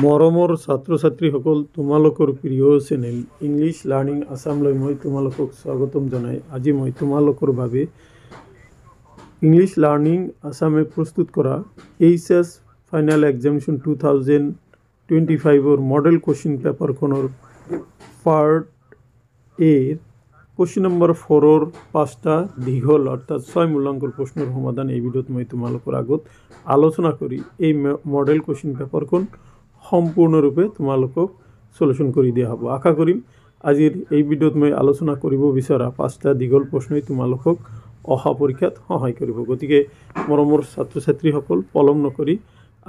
মৰমৰ ছাত্ৰ ছাত্ৰীসকল, তোমালোকৰ প্ৰিয় চেনেল ইংলিছ লাৰ্ণিং আছামলৈ মই তোমালোকক স্বাগতম জনাই আজি মই তোমালোকৰ বাবে ইংলিছ লাৰ্ণিং আছামে প্ৰস্তুত কৰা HS final examination 2025 model question পেপাৰখনৰ পাৰ্ট এৰ কুৱেশ্যন নম্বৰ 4ৰ 5টা দীঘল অৰ্থাৎ 6 মূল্যাংকৰ প্ৰশ্নৰ সমাধান এই ভিডিঅ'ত মই তোমালোকৰ আগত আলোচনা কৰি এই মডেল কুৱেশ্যন পেপাৰখন সম্পূৰ্ণৰূপে তোমালোকক সলিউশন কৰি দিয়া হ'ব। আশা কৰিম আজিৰ এই ভিডিঅ'ত মই আলোচনা কৰিব বিচৰা 5টা দীঘল প্ৰশ্নই তোমালোকক অহা পৰীক্ষাত সহায় কৰিব। গতিকে মৰমৰ ছাত্ৰ ছাত্ৰীসকল, পলম নকৰি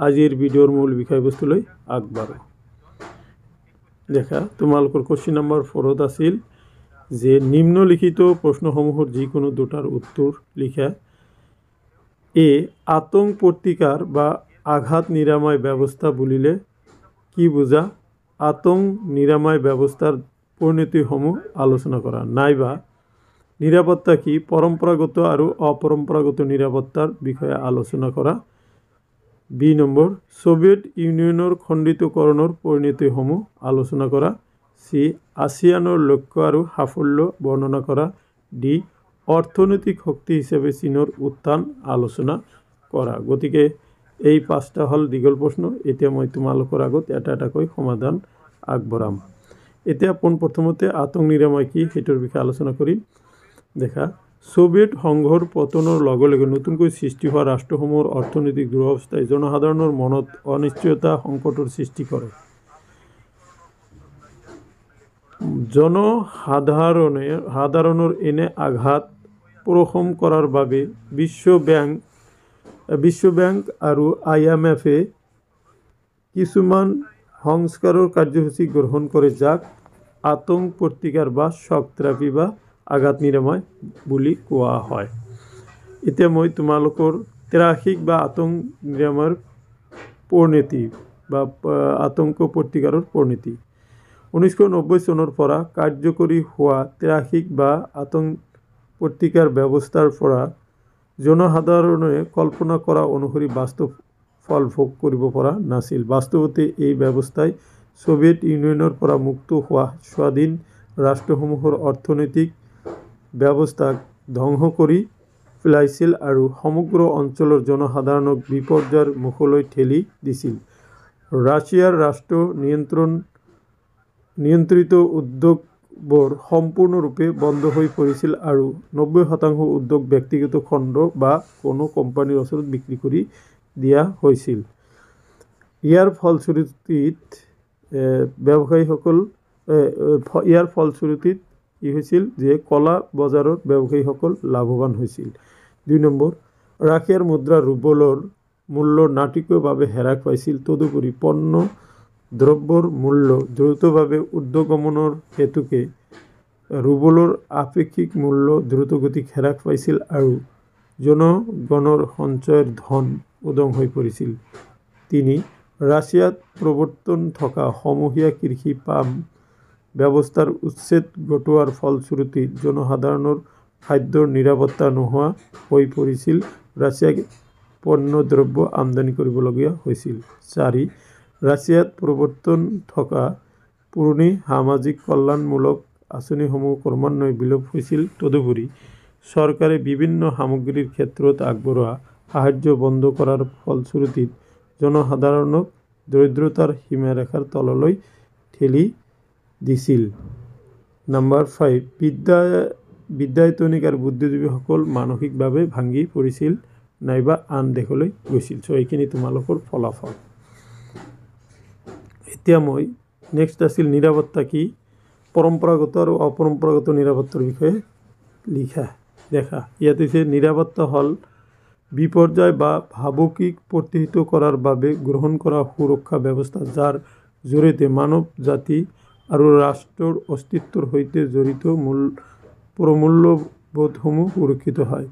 আজিৰ ভিডিঅ'ৰ মূল বিষয়বস্তুলৈ আগবাঢ়ো। দেখা তোমালোকৰ কুৱেশ্যন নম্বৰ 4ত আছিল যে নিম্নলিখিত প্ৰশ্নসমূহৰ যিকোনো দুটাৰ উত্তৰ লিখা। এ আতংক প্ৰতিকাৰ বা আঘাত নিৰাময় ব্যৱস্থা বুলিলে কি বুজা? আতংক নিৰাময় ব্যৱস্থাৰ পৰিণতিসমূহ আলোচনা কৰা। নাইবা নিৰাপত্তা কি? পৰম্পৰাগত আৰু অপৰম্পৰাগত নিৰাপত্তাৰ বিষয়ে আলোচনা কৰা। বি নম্বৰ সোভিয়েট ইউনিয়নৰ খণ্ডিতকৰণৰ পৰিণতিসমূহ আলোচনা কৰা। চি আসিয়ানৰ লক্ষ্য আৰু সাফল্য বৰ্ণনা কৰা। ডি অৰ্থনৈতিক শক্তি হিচাপে চীনৰ উত্থান আলোচনা কৰা। গতিকে এই 5টা হল দীঘল প্ৰশ্ন। এতিয়া মই তোমালোকৰ আগত এটা এটাকৈ সমাধান আগবঢ়াম। এতিয়া প্ৰথমতে আতংক নিৰাময় কি সেইটোৰ বিষয়ে আলোচনা কৰিম। দেখা সোভিয়েট সংঘৰ পতনৰ লগে লগে নতুনকৈ সৃষ্টি হোৱা ৰাষ্ট্ৰসমূহৰ অৰ্থনৈতিক দুৰৱস্থাই জনসাধাৰণৰ মনত অনিশ্চয়তা সংকটৰ সৃষ্টি কৰে। জনসাধাৰণৰ এনে আঘাত প্ৰশম কৰাৰ বাবে বিশ্ব বেংক আৰু IMF-এ কিছুমান সংস্কাৰৰ কাৰ্যসূচী গ্ৰহণ কৰে, যাক আতংক প্ৰতিকাৰ বা শ্বক থেৰাপি বা আঘাত নিৰাময় বুলি কোৱা হয়। এতিয়া মই তোমালোকৰ ত্ৰাসিক বা আতংক নিৰাময়ৰ পৰিণতি বা আতংক প্ৰতিকাৰৰ পৰিণতি 1990 চনৰ পৰা কাৰ্যকৰী হোৱা ত্ৰাসিক বা আতংক প্ৰতিকাৰ ব্যৱস্থাৰ পৰা জনসাধাৰণে কল্পনা কৰা অনুসৰি বাস্তৱ ফল ভোগ কৰিব পৰা নাছিল। বাস্তৱতে এই ব্যৱস্থাই সোভিয়েট ইউনিয়নৰ পৰা মুক্ত হোৱা স্বাধীন ৰাষ্ট্ৰসমূহৰ অৰ্থনৈতিক ব্যৱস্থাক ধ্বংস কৰি পেলাইছিল আৰু সমগ্ৰ অঞ্চলৰ জনসাধাৰণক বিপৰ্যয়ৰ মুখলৈ ঠেলি দিছিল। ৰাছিয়াৰ ৰাষ্ট্ৰ নিয়ন্ত্ৰিত উদ্যোগবোৰ সম্পূৰ্ণৰূপে বন্ধ হৈ পৰিছিল আৰু 90% উদ্যোগ ব্যক্তিগত খণ্ড বা কোনো কোম্পানীৰ ওচৰত বিক্ৰী কৰি দিয়া হৈছিল। ইয়াৰ ফলশ্ৰুতিত কি হৈছিল যে কলা বজাৰৰ ব্যৱসায়ীসকল লাভৱান হৈছিল। 2 নম্বৰ ৰাছিয়াৰ মুদ্ৰা ৰুবলৰ মূল্য নাটকীয়ভাৱে হ্ৰাস পাইছিল। তদুপৰি পণ্য দ্ৰব্যৰ মূল্য দ্ৰুতভাৱে ঊৰ্ধ্বগমনৰ হেতুকে ৰুবলৰ আপেক্ষিক মূল্য দ্ৰুতগতিত হ্ৰাস পাইছিল আৰু জনগণৰ সঞ্চয়ৰ ধন উদং হৈ পৰিছিল। 3 ৰাছিয়াত প্ৰৱৰ্তন থকা সমূহীয়া কৃষি পাম ব্যৱস্থাৰ উচ্ছেদ ঘটোৱাৰ ফলশ্ৰুতিত জনসাধাৰণৰ খাদ্যৰ নিৰাপত্তা নোহোৱা হৈ পৰিছিল। ৰাছিয়াক পণ্য দ্ৰব্য আমদানি কৰিবলগীয়া হৈছিল। 4 ৰাছিয়াত প্ৰৱৰ্তন থকা পুৰণি সামাজিক কল্যাণমূলক আঁচনিসমূহ ক্ৰমান্বয়ে বিলোপ হৈছিল। তদুপৰি চৰকাৰে বিভিন্ন সামগ্ৰীৰ ক্ষেত্ৰত আগবঢ়োৱা সাহায্য বন্ধ কৰাৰ ফলশ্ৰুতিত জনসাধাৰণক দৰিদ্ৰতাৰ সীমাৰেখাৰ তললৈ ঠেলি দিছিল। নম্বৰ 5 বিদ্যায়তনিক আৰু বুদ্ধিজীৱীসকল মানসিকভাৱে ভাঙি পৰিছিল নাইবা আন দেশলৈ গৈছিল। এইখিনি তোমালোকৰ ফলাফল। এতিয়া মই নেক্সট আছিল নিৰাপত্তা কি? পৰম্পৰাগত আৰু অপৰম্পৰাগত নিৰাপত্তাৰ বিষয়ে লিখা। দেখা ইয়াত হৈছে নিৰাপত্তা হ'ল বিপৰ্যয় বা ভাবুকিক প্ৰতিহত কৰাৰ বাবে গ্ৰহণ কৰা সুৰক্ষা ব্যৱস্থা, যাৰ জৰিয়তে মানৱ জাতি আৰু ৰাষ্ট্ৰৰ অস্তিত্বৰ সৈতে জড়িত প্ৰমূল্যবোধসমূহ সুৰক্ষিত হয়।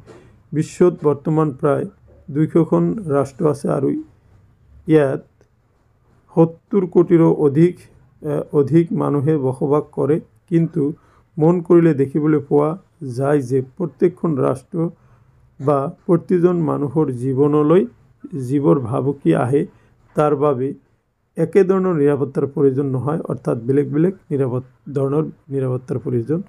বিশ্বত বৰ্তমান প্ৰায় 200খন ৰাষ্ট্ৰ আছে আৰু ইয়াত 70 কোটিৰো অধিক মানুহে বসবাস কৰে। কিন্তু মন কৰিলে দেখিবলৈ পোৱা যায় যে প্ৰত্যেকখন ৰাষ্ট্ৰ বা প্ৰতিজন মানুহৰ জীৱনলৈ যিবোৰ ভাবুকি আহে তাৰ বাবে একে ধৰণৰ নিৰাপত্তাৰ প্ৰয়োজন নহয়, অৰ্থাৎ বেলেগ বেলেগ ধৰণৰ নিৰাপত্তাৰ প্ৰয়োজন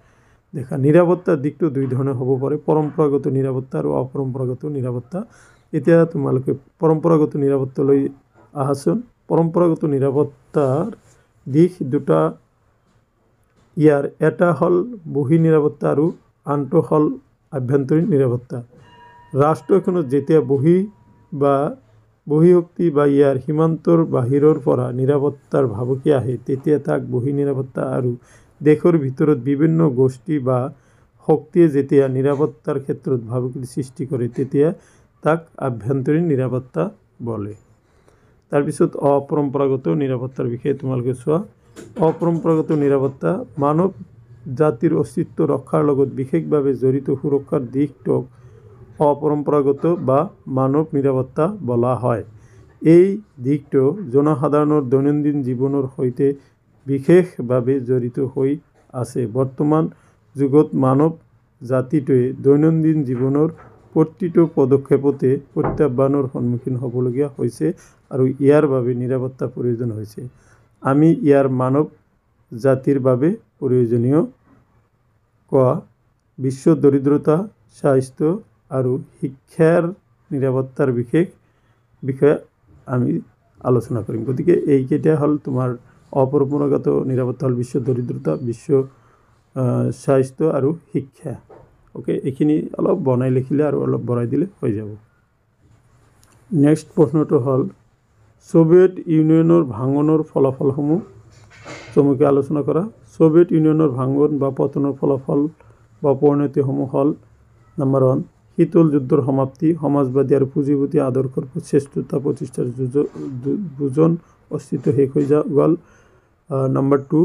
দেখা। নিৰাপত্তাৰ দিশটো দুই ধৰণৰ হ'ব পাৰে, পৰম্পৰাগত নিৰাপত্তা আৰু অপৰম্পৰাগত নিৰাপত্তা। এতিয়া তোমালোকে পৰম্পৰাগত নিৰাপত্তালৈ আহাচোন। পৰম্পৰাগত নিৰাপত্তাৰ দিশ দুটা, ইয়াৰ এটা হ'ল বহি নিৰাপত্তা আৰু আনটো হ'ল আভ্যন্তৰীণ নিৰাপত্তা। ৰাষ্ট্ৰ এখনত যেতিয়া বহিঃশক্তি বা ইয়াৰ সীমান্তৰ বাহিৰৰ পৰা নিৰাপত্তাৰ ভাবুকি আহে, তেতিয়া তাক বহি নিৰাপত্তা, আৰু দেশৰ ভিতৰত বিভিন্ন গোষ্ঠী বা শক্তিয়ে যেতিয়া নিৰাপত্তাৰ ক্ষেত্ৰত ভাবুকিৰ সৃষ্টি কৰে, তেতিয়া তাক আভ্যন্তৰীণ নিৰাপত্তা বোলে। তাৰপিছত অপৰম্পৰাগত নিৰাপত্তাৰ বিষয়ে তোমালোকে চোৱা। অপৰম্পৰাগত নিৰাপত্তা মানৱ জাতিৰ অস্তিত্ব ৰক্ষাৰ লগত বিশেষভাৱে জড়িত সুৰক্ষাৰ দিশটোক অপৰম্পৰাগত বা মানৱ নিৰাপত্তা বোলা হয়। এই দিশটো জনসাধাৰণৰ দৈনন্দিন জীৱনৰ সৈতে বিশেষভাৱে জড়িত হৈ আছে। বৰ্তমান যুগত মানৱ জাতিটোৱে দৈনন্দিন জীৱনৰ প্ৰতিটো পদক্ষেপতে প্ৰত্যাহ্বানৰ সন্মুখীন হ'বলগীয়া হৈছে আৰু ইয়াৰ বাবে নিৰাপত্তা প্ৰয়োজন হৈছে। আমি ইয়াৰ মানৱ জাতিৰ বাবে প্ৰয়োজনীয় বিশ্ব দৰিদ্ৰতা, স্বাস্থ্য আৰু শিক্ষাৰ নিৰাপত্তাৰ বিষয়ে আমি আলোচনা কৰিম। গতিকে এইকেইটা হ'ল তোমাৰ অপৰম্পৰাগত নিৰাপত্তা হ'ল বিশ্ব দৰিদ্ৰতা, বিশ্ব স্বাস্থ্য আৰু শিক্ষা। অ'কে, এইখিনি অলপ বনাই লিখিলে আৰু অলপ বঢ়াই দিলে হৈ যাব। নেক্সট প্ৰশ্নটো হ'ল ছোভিয়েট ইউনিয়নৰ ভাঙনৰ ফলাফলসমূহ চমুকৈ আলোচনা কৰা। ছোভিয়েট ইউনিয়নৰ ভাঙন বা পতনৰ ফলাফল বা পৰিণতিসমূহ হ'ল, নম্বৰ 1, শীতল যুদ্ধৰ সমাপ্তি, সমাজবাদী আৰু পুঁজিপতি আদৰ্শৰ শ্ৰেষ্ঠতা প্ৰতিষ্ঠাৰ বুজন অস্তিত্ব শেষ হৈ গ'ল। নম্বৰ 2,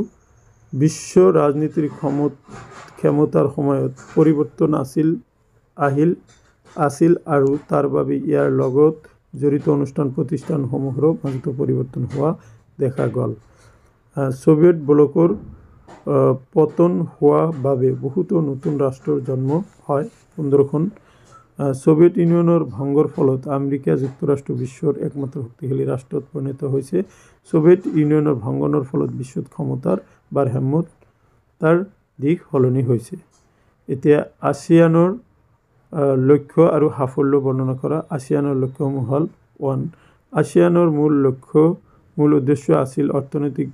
বিশ্ব ৰাজনীতিৰ ক্ষমতাৰ সময়ত পৰিৱৰ্তন আছিল আৰু তাৰ বাবে ইয়াৰ লগত জড়িত অনুষ্ঠান প্ৰতিষ্ঠানসমূহৰো মাজতো পৰিৱৰ্তন হোৱা দেখা গ'ল। ছোভিয়েট ব্লকৰ পতন হোৱা বাবে বহুতো নতুন ৰাষ্ট্ৰৰ জন্ম হয়। 15খন ছোভিয়েট ইউনিয়নৰ ভংগৰ ফলত আমেৰিকা যুক্তৰাষ্ট্ৰ বিশ্বৰ একমাত্ৰ শক্তিশালী ৰাষ্ট্ৰত পৰিণত হৈছে। ছোভিয়েট ইউনিয়নৰ ভাঙনৰ ফলত বিশ্বত ক্ষমতাৰ ভাৰসাম্যতাৰ দিশ সলনি হৈছে। এতিয়া আছিয়ানৰ লক্ষ্য আৰু সাফল্য বৰ্ণনা কৰা। আছিয়ানৰ লক্ষ্যসমূহ হ'ল 1, আছিয়ানৰ মূল উদ্দেশ্য আছিল অৰ্থনৈতিক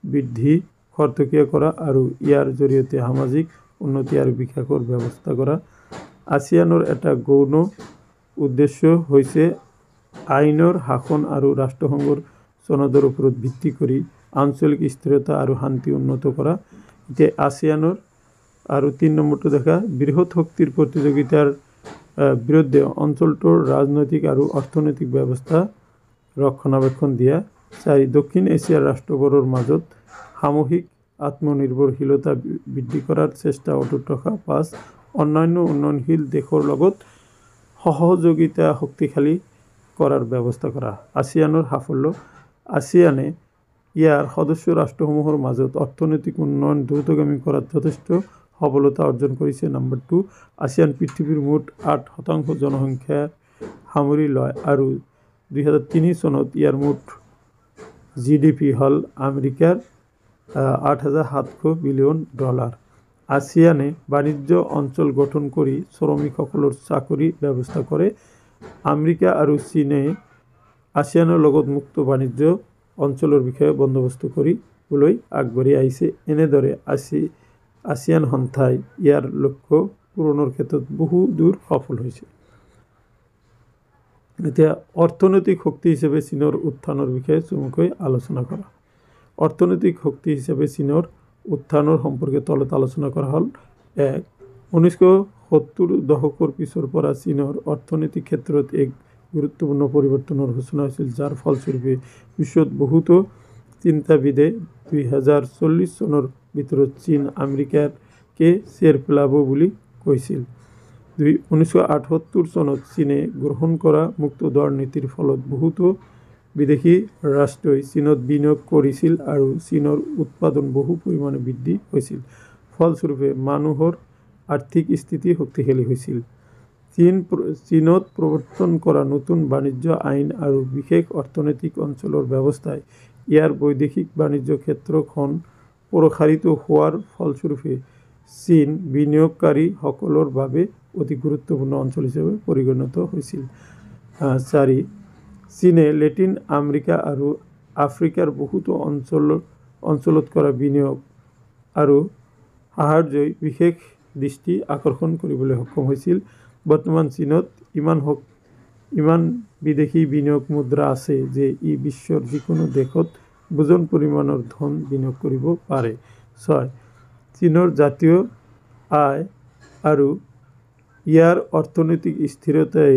বৃদ্ধি খৰতকীয়া কৰা আৰু ইয়াৰ জৰিয়তে সামাজিক উন্নতি আৰু বিকাশৰ ব্যৱস্থা কৰা। আছিয়ানৰ এটা গৌণ উদ্দেশ্য হৈছে আইনৰ শাসন আৰু ৰাষ্ট্ৰসংঘৰ চনদৰ ওপৰত ভিত্তি কৰি আঞ্চলিক স্থিৰতা আৰু শান্তি উন্নত কৰা। এতিয়া আছিয়ানৰ আৰু 3 নম্বৰটো দেখা, বৃহৎ শক্তিৰ প্ৰতিযোগিতাৰ বিৰুদ্ধে অঞ্চলটোৰ ৰাজনৈতিক আৰু অৰ্থনৈতিক ব্যৱস্থা ৰক্ষণাবেক্ষণ দিয়া। 4, দক্ষিণ এছিয়াৰ ৰাষ্ট্ৰবোৰৰ মাজত সামূহিক আত্মনিৰ্ভৰশীলতা বৃদ্ধি কৰাৰ চেষ্টা অটুট ৰখা। 5, অন্যান্য উন্নয়নশীল দেশৰ লগত সহযোগিতা শক্তিশালী কৰাৰ ব্যৱস্থা কৰা। আছিয়ানৰ সাফল্য। আছিয়ানে ইয়াৰ সদস্য ৰাষ্ট্ৰসমূহৰ মাজত অৰ্থনৈতিক উন্নয়ন দ্ৰুতগামী কৰাত যথেষ্ট সফলতা অৰ্জন কৰিছে। নম্বৰ 2, আছিয়ান পৃথিৱীৰ মুঠ 8% জনসংখ্যা সামৰি লয় আৰু 2003 চনত ইয়াৰ মুঠ GDP হ'ল আমেৰিকাৰ $8,700 বিলিয়ন। আছিয়ানে বাণিজ্য অঞ্চল গঠন কৰি শ্ৰমিকসকলৰ চাকৰিৰ ব্যৱস্থা কৰে। আমেৰিকা আৰু চীনে আছিয়ানৰ লগত মুক্ত বাণিজ্য অঞ্চলৰ বিষয়ে বন্দোবস্ত কৰিবলৈ আগবাঢ়ি আহিছে। এনেদৰে আছিয়ান সন্থাই ইয়াৰ লক্ষ্য পূৰণৰ ক্ষেত্ৰত বহু দূৰ সফল হৈছে। এতিয়া অৰ্থনৈতিক শক্তি হিচাপে চীনৰ উত্থানৰ বিষয়ে চমুকৈ আলোচনা কৰা। অৰ্থনৈতিক শক্তি হিচাপে চীনৰ উত্থানৰ সম্পৰ্কে তলত আলোচনা কৰা হ'ল। 1, 1970 দশকৰ পিছৰ পৰা চীনৰ অৰ্থনৈতিক ক্ষেত্ৰত এক গুৰুত্বপূৰ্ণ পৰিৱৰ্তনৰ সূচনা হৈছিল, যাৰ ফলস্বৰূপে বিশ্বত বহুতো চিন্তাবিদে 2040 চনৰ ভিতৰত চীন আমেৰিকাকে চেৰ পেলাব বুলি কৈছিল। 1978 চনত চীনে গ্ৰহণ কৰা মুক্ত দৰ নীতিৰ ফলত বহুতো বিদেশী ৰাষ্ট্ৰই চীনত বিনিয়োগ কৰিছিল আৰু চীনৰ উৎপাদন বহু পৰিমাণে বৃদ্ধি হৈছিল। ফলস্বৰূপে মানুহৰ আৰ্থিক স্থিতি শক্তিশালী হৈছিল। চীনত প্ৰৱৰ্তন কৰা নতুন বাণিজ্য আইন আৰু বিশেষ অৰ্থনৈতিক অঞ্চলৰ ব্যৱস্থাই ইয়াৰ বৈদেশিক বাণিজ্য ক্ষেত্ৰখন প্ৰসাৰিত হোৱাৰ ফলস্বৰূপে চীন বিনিয়োগকাৰীসকলৰ বাবে অতি গুৰুত্বপূৰ্ণ অঞ্চল হিচাপে পৰিগণিত হৈছিল। 4 চীনে লেটিন আমেৰিকা আৰু আফ্ৰিকাৰ বহুতো অঞ্চলত কৰা বিনিয়োগ আৰু সাহায্যই বিশেষ দৃষ্টি আকৰ্ষণ কৰিবলৈ সক্ষম হৈছিল। বৰ্তমান চীনত ইমান বিদেশী বিনিয়োগ মুদ্ৰা আছে যে ই বিশ্বৰ যিকোনো দেশত বুজন পৰিমাণৰ ধন বিনিয়োগ কৰিব পাৰে। 6 চীনৰ জাতীয় আয় আৰু ইয়াৰ অৰ্থনৈতিক স্থিৰতাই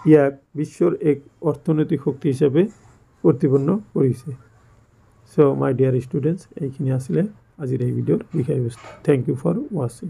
ইয়াক বিশ্বৰ এক অৰ্থনৈতিক শক্তি হিচাপে প্ৰতিপন্ন কৰিছে। সো মাই ডিয়াৰ ষ্টুডেণ্টছ, এইখিনি আছিলে আজিৰ এই ভিডিঅ'ৰ বিষয়বস্তু। থেংক ইউ ফৰ ৱাচিং।